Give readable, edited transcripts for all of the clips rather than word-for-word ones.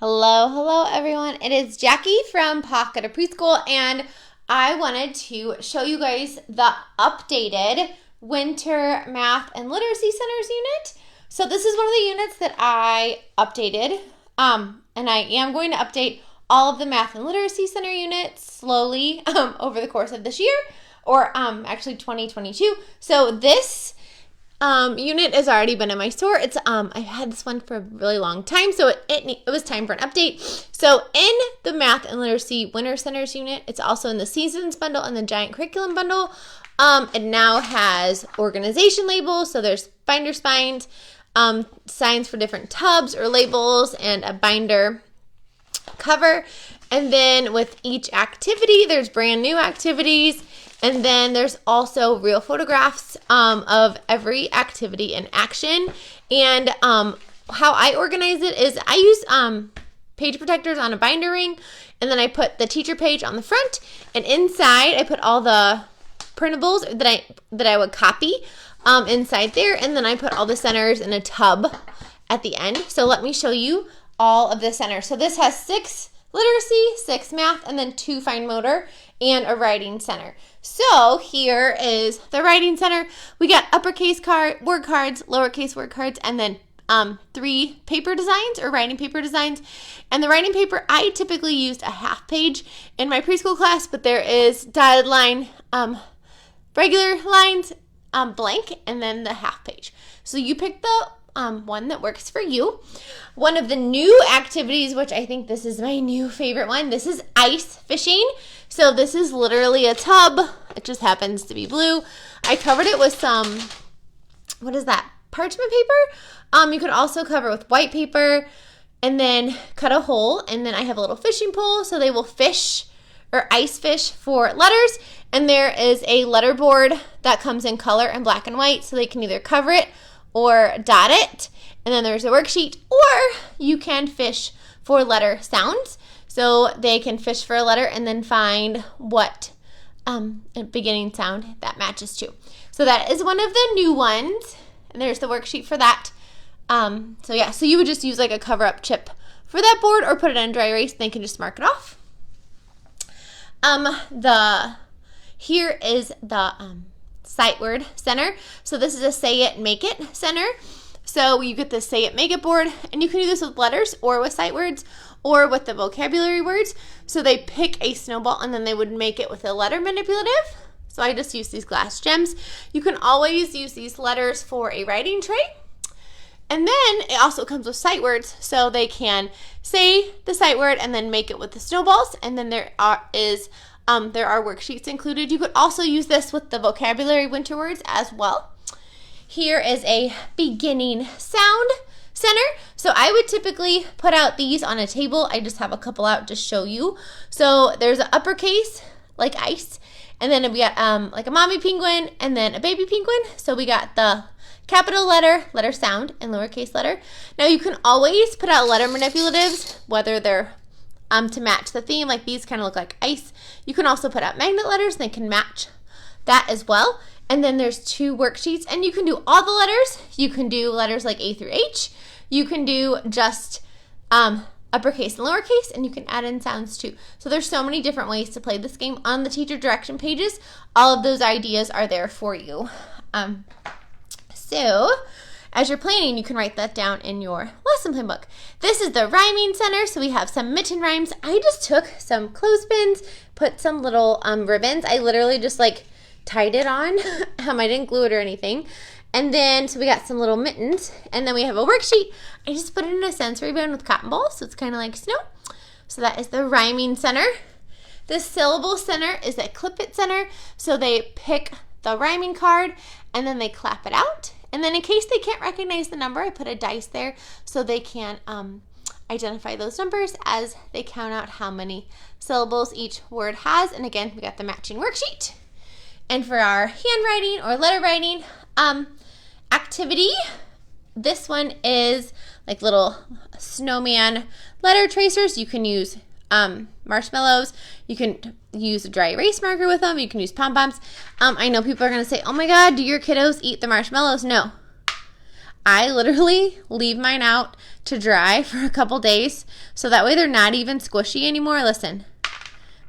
Hello everyone. It is Jackie from Pocket of Preschool, and I wanted to show you guys the updated Winter Math and Literacy Centers unit. So this is one of the units that I updated, and I am going to update all of the Math and Literacy Center units slowly over the course of this year, or actually 2022. So this unit has already been in my store. It's I've had this one for a really long time, so it was time for an update. So in the Math and Literacy Winter Centers unit, it's also in the Seasons bundle and the Giant Curriculum bundle. It now has organization labels, so there's binder spines, signs for different tubs or labels, and a binder cover. And then with each activity, there's brand new activities. And then there's also real photographs of every activity in action. And how I organize it is I use page protectors on a binder ring, and then I put the teacher page on the front, and inside I put all the printables that I would copy inside there, and then I put all the centers in a tub at the end. So let me show you all of the centers. So this has 6 literacy, 6 math, and then 2 fine motor, and a writing center. So here is the writing center. We got uppercase word cards, lowercase word cards, and then 3 paper designs or writing paper designs. And the writing paper, I typically used a half page in my preschool class, but there is dotted line, regular lines, blank, and then the half page. So you pick the one that works for you. One of the new activities, which I think this is my new favorite one, this is ice fishing. So this is literally a tub. It just happens to be blue. I covered it with some, what is that, parchment paper? You could also cover with white paper and then cut a hole. And then I have a little fishing pole, so they will fish or ice fish for letters. And there is a letter board that comes in color and black and white, so they can either cover it or dot it. And then there's a worksheet, or you can fish for letter sounds. So they can fish for a letter and then find what beginning sound that matches to. So that is one of the new ones. And there's the worksheet for that. So you would just use like a cover-up chip for that board, or put it on dry erase, and they can just mark it off. Here is the sight word center. So this is a say it, make it center. So you get the say it, make it board, and you can do this with letters or with sight words or with the vocabulary words. So they pick a snowball and then they would make it with a letter manipulative. So I just use these glass gems. You can always use these letters for a writing tray. And then it also comes with sight words, so they can say the sight word and then make it with the snowballs. And then there are worksheets included. You could also use this with the vocabulary winter words as well. Here is a beginning sound center. So I would typically put out these on a table. I just have a couple out to show you. So there's an uppercase, like ice, and then we got like a mommy penguin and then a baby penguin. So we got the capital letter sound, and lowercase letter. Now you can always put out letter manipulatives, whether they're to match the theme, like these kind of look like ice. You can also put out magnet letters, and they can match that as well. And then there's 2 worksheets, and you can do all the letters. You can do letters like A through H. You can do just uppercase and lowercase, and you can add in sounds too. So there's so many different ways to play this game. On the teacher direction pages, all of those ideas are there for you. So as you're planning, you can write that down in your lesson plan book. This is the rhyming center, so we have some mitten rhymes. I just took some clothespins, put some little ribbons. I literally just like tied it on. I didn't glue it or anything. And then, so we got some little mittens, and then we have a worksheet. I just put it in a sensory bin with cotton balls, so it's kind of like snow. So that is the rhyming center. The syllable center is a clip it center. So they pick the rhyming card, and then they clap it out. And then in case they can't recognize the number, I put a dice there so they can identify those numbers as they count out how many syllables each word has. And again, we got the matching worksheet. And for our handwriting or letter writing activity, this one is like little snowman letter tracers. You can use marshmallows. You can use a dry erase marker with them. You can use pom-poms. I know people are going to say, oh my God, do your kiddos eat the marshmallows? No. I literally leave mine out to dry for a couple days. So that way they're not even squishy anymore. Listen,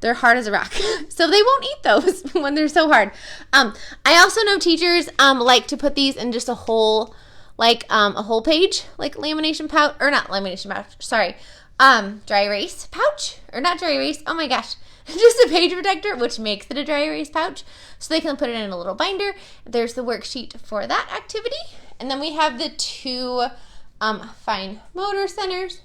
they're hard as a rock. So they won't eat those when they're so hard. I also know teachers like to put these in just a whole, like a whole page, like lamination pouch, or not lamination pouch, sorry, dry erase pouch, or not dry erase, oh my gosh, just a page protector, which makes it a dry erase pouch. So they can put it in a little binder. There's the worksheet for that activity. And then we have the two fine motor centers.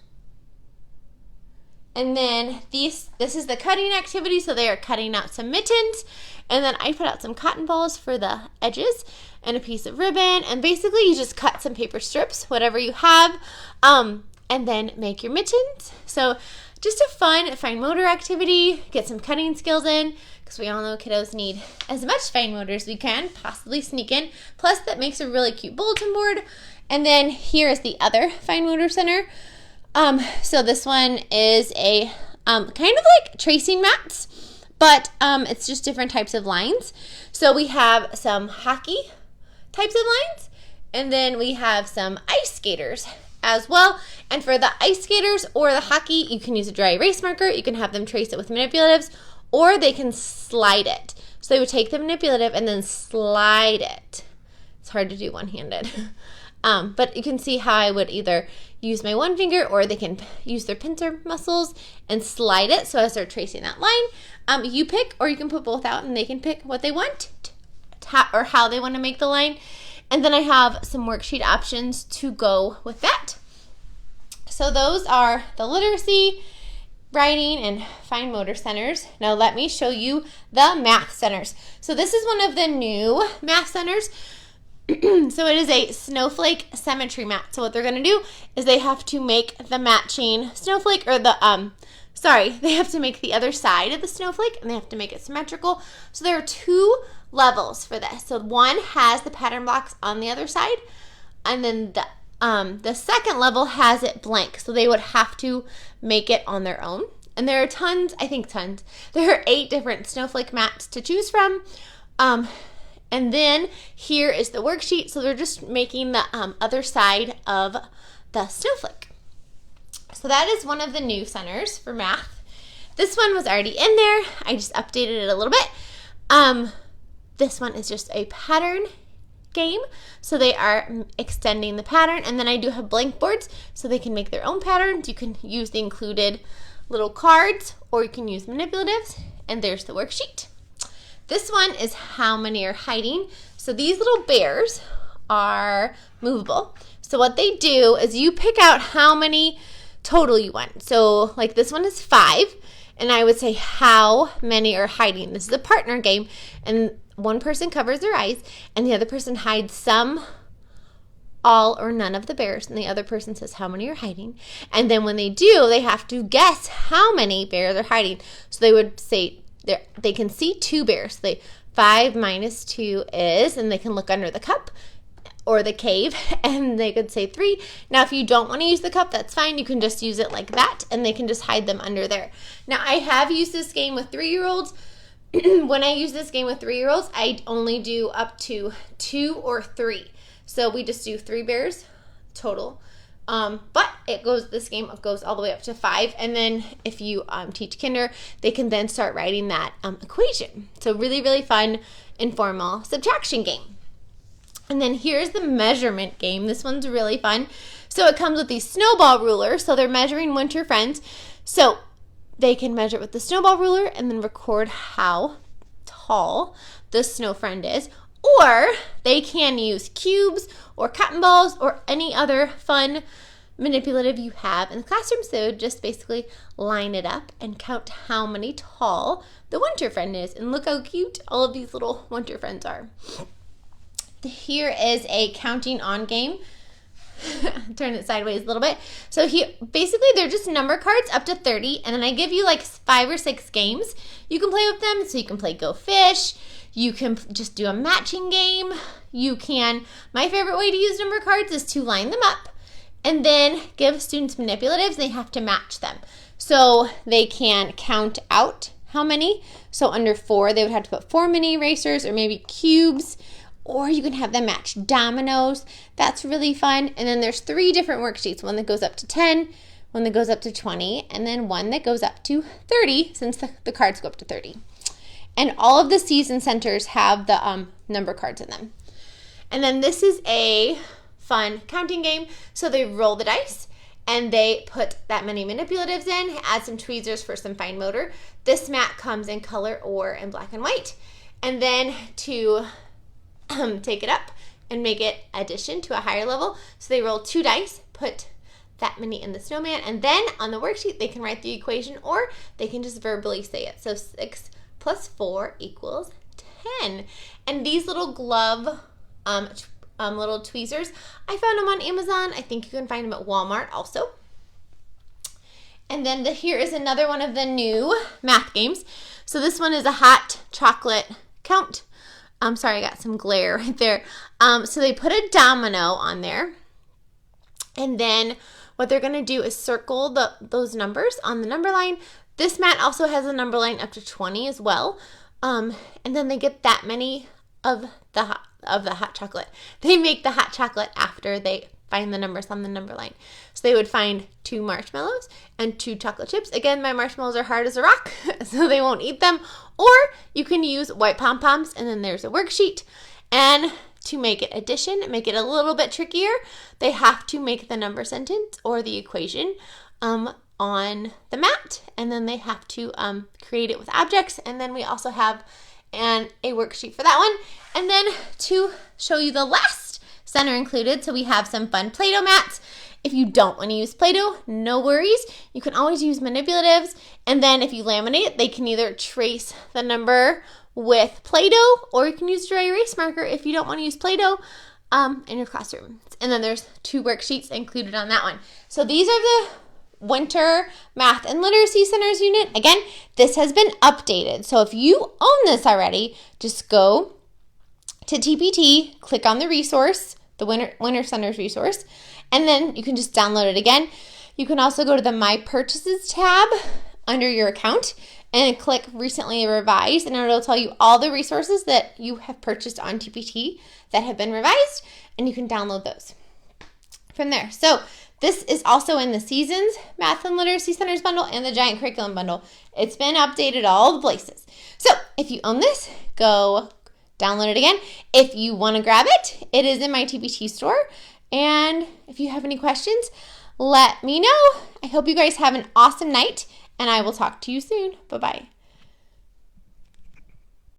And then this is the cutting activity, so they are cutting out some mittens. And then I put out some cotton balls for the edges and a piece of ribbon. And basically you just cut some paper strips, whatever you have, and then make your mittens. So just a fun fine motor activity, get some cutting skills in, because we all know kiddos need as much fine motor as we can possibly sneak in. Plus that makes a really cute bulletin board. And then here is the other fine motor center. So this one is a kind of like tracing mats, but it's just different types of lines. So we have some hockey types of lines, and then we have some ice skaters as well. And for the ice skaters or the hockey, you can use a dry erase marker. You can have them trace it with manipulatives, or they can slide it. So they would take the manipulative and then slide it. It's hard to do one-handed. But you can see how I would either use my one finger, or they can use their pincer muscles and slide it. So as they're tracing that line, you pick, or you can put both out and they can pick what they want or how they want to make the line. And then I have some worksheet options to go with that. So those are the literacy, writing, and fine motor centers. Now let me show you the math centers. So this is one of the new math centers. So it is a snowflake symmetry mat. So what they're going to do is they have to make the matching snowflake, or they have to make the other side of the snowflake, and they have to make it symmetrical. So there are two levels for this. So one has the pattern blocks on the other side, and then the second level has it blank. So they would have to make it on their own. And there are tons. There are 8 different snowflake mats to choose from. And then here is the worksheet. So they're just making the other side of the snowflake. So that is one of the new centers for math. This one was already in there. I just updated it a little bit. This one is just a pattern game. So they are extending the pattern. And then I do have blank boards so they can make their own patterns. You can use the included little cards, or you can use manipulatives. And there's the worksheet. This one is how many are hiding. So these little bears are movable. So what they do is you pick out how many total you want. So like this one is 5, and I would say how many are hiding. This is a partner game, and one person covers their eyes and the other person hides some, all, or none of the bears, and the other person says how many are hiding. And then when they do, they have to guess how many bears are hiding. So they would say they can see 2 bears. 5 minus 2 is, and they can look under the cup or the cave, and they could say 3. Now, if you don't want to use the cup, that's fine. You can just use it like that, and they can just hide them under there. Now, I have used this game with 3-year-olds. When I use this game with 3-year-olds, I only do up to 2 or 3. So we just do 3 bears total. But this game goes all the way up to 5. And then if you teach kinder, they can then start writing that equation. So really, really fun, informal subtraction game. And then here's the measurement game. This one's really fun. So it comes with these snowball rulers. So they're measuring winter friends. So they can measure with the snowball ruler and then record how tall the snow friend is. Or they can use cubes or cotton balls or any other fun manipulative you have in the classroom. So just basically line it up and count how many tall the winter friend is. And look how cute all of these little winter friends are. Here is a counting on game. Turn it sideways a little bit. So here, basically they're just number cards up to 30. And then I give you like 5 or 6 games you can play with them. So you can play Go Fish. You can just do a matching game. My favorite way to use number cards is to line them up and then give students manipulatives. They have to match them. So they can count out how many. So under 4, they would have to put 4 mini erasers or maybe cubes or you can have them match dominoes. That's really fun. And then there's 3 different worksheets, one that goes up to 10, one that goes up to 20, and then one that goes up to 30, since the cards go up to 30. And all of the season centers have the number cards in them. And then this is a fun counting game. So they roll the dice and they put that many manipulatives in, add some tweezers for some fine motor. This mat comes in color or in black and white. And then to take it up and make it addition to a higher level, so they roll 2 dice, put that many in the snowman, and then on the worksheet they can write the equation, or they can just verbally say it. So 6 plus 4 equals 10. And these little glove little tweezers, I found them on Amazon. I think you can find them at Walmart also. And then here is another one of the new math games. So this one is a hot chocolate count. I'm sorry, I got some glare right there. So they put a domino on there, and then what they're going to do is circle those numbers on the number line. This mat also has a number line up to 20 as well. And then they get that many of the hot chocolate. They make the hot chocolate after they find the numbers on the number line. So they would find 2 marshmallows and 2 chocolate chips. Again, my marshmallows are hard as a rock, so they won't eat them. Or you can use white pom-poms, and then there's a worksheet. And to make it addition, make it a little bit trickier, they have to make the number sentence or the equation on the mat, and then they have to create it with objects. And then we also have a worksheet for that one. And then to show you the last center included, so we have some fun Play-Doh mats. If you don't want to use Play-Doh, no worries. You can always use manipulatives, and then if you laminate, they can either trace the number with Play-Doh, or you can use dry erase marker if you don't want to use Play-Doh in your classroom. And then there's 2 worksheets included on that one. So these are the Winter Math and Literacy Centers unit. Again, this has been updated. So if you own this already, just go to TPT, click on the resource, the Winter Centers resource, and then you can just download it again. You can also go to the My Purchases tab under your account and click Recently Revised, and it'll tell you all the resources that you have purchased on TPT that have been revised, and you can download those from there. So this is also in the Seasons Math and Literacy Centers bundle and the Giant Curriculum bundle. It's been updated all the places. So if you own this, go download it again. If you want to grab it, it is in my TPT store. And if you have any questions, let me know. I hope you guys have an awesome night, and I will talk to you soon. Bye-bye.